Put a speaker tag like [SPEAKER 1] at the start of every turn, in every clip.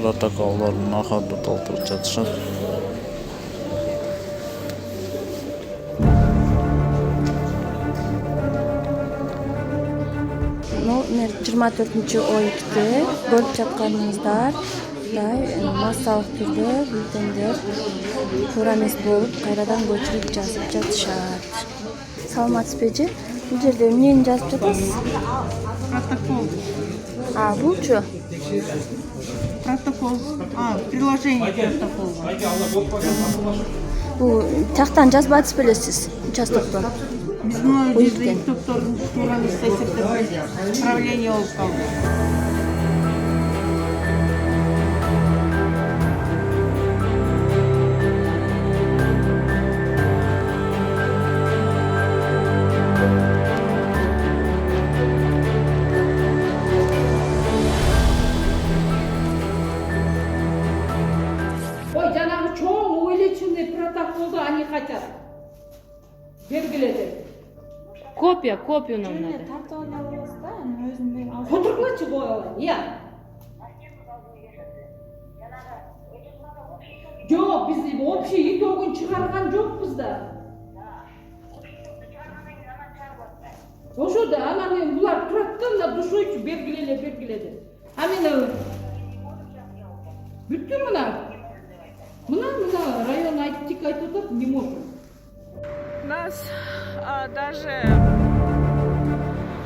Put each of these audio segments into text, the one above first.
[SPEAKER 1] protokollarını ahırda толтырып жатышат.
[SPEAKER 2] Номер 24-oyikti көрүп жатканыңыздар массалык түрдө бюллетендер туура эмес болуп кайрадан көчүрүп жазып жатышат. Саламатсызбы? Бул жерде эмнени жазып жатасыз?
[SPEAKER 3] Протокол.
[SPEAKER 2] Булчу?
[SPEAKER 3] Протокол. Приложение протокола.
[SPEAKER 2] Бул тактан жазбай атып белесиз, участоктон.
[SPEAKER 3] Биз мына жерде топтордун туура эмес эсептеп правление болуп калды.
[SPEAKER 4] Жанагы чоң увеличенный протоколду они хотят. Белгиледи.
[SPEAKER 5] Копию нам надо.
[SPEAKER 4] Фотоклачы коелайын, я. Жок, биз общий итогун чыгарган жокпуз да. Ошо да анан булар тураттан да душойчу белгиледи. А мен бүттү Мына район айтып атат, не может.
[SPEAKER 6] Нас даже...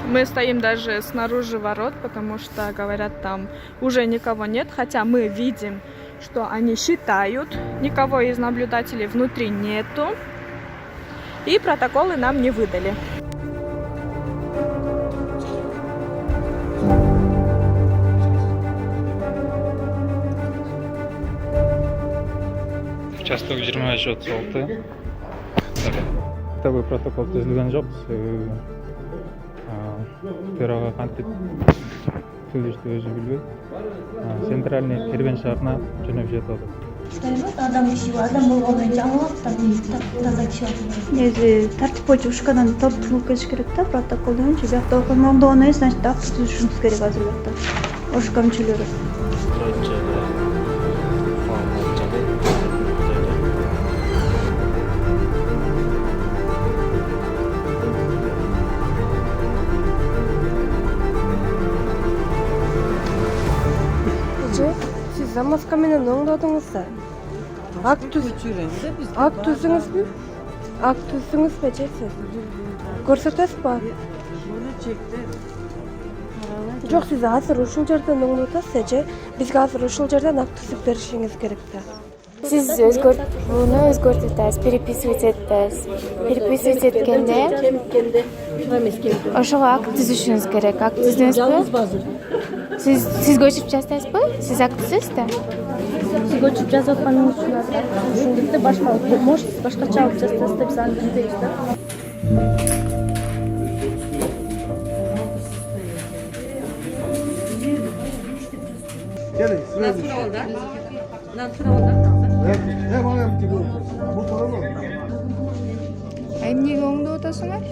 [SPEAKER 6] Мы стоим даже снаружи ворот, потому что, говорят, там уже никого нет. Хотя мы видим, что они считают. Никого из наблюдателей внутри нету. И протоколы нам не выдали.
[SPEAKER 7] Участок 23-36. Кітабы протокол түзілген жоқ. Төрағасы кантип сөйлешти өзү билбейт. Центральный Кербен шаарына жөнөп жатат.
[SPEAKER 8] Адам болгондон жаңылыктан таза киши.
[SPEAKER 2] Если тартип боюнча ушкадан толтуруп кетиш керек да, протоколдон жакта окумондон эмес, значит, акты түзүшүңүз керек азыр убакта. Ошко мүчөлөрү. Siz Zamaska менен оңдодуңузбу? Акт түзүңүзбү? Акт түзүңүзбү же сиз? Көрсөтөсүзбү?
[SPEAKER 3] Муну чекти.
[SPEAKER 2] Жок, сиз азыр ушул жерден оңдотосуз же бизге азыр ушул жерден акт түзүп беришиңиз керек да.
[SPEAKER 9] Сиз буну өзгөртүп атасыз, переписывать этесиз. Переписывать эткенде ошого акт түзүшүңүз керек. Акт түздүңүзбү? Siz көчүп жазасызбы? Siz актысыз да?
[SPEAKER 2] Siz көчүп жазып атканыңыз үчүн ушундукта башка может башкача алып жазасыз деп аны билбейбиз да.
[SPEAKER 9] Эмнеге оңдоп атасыңар?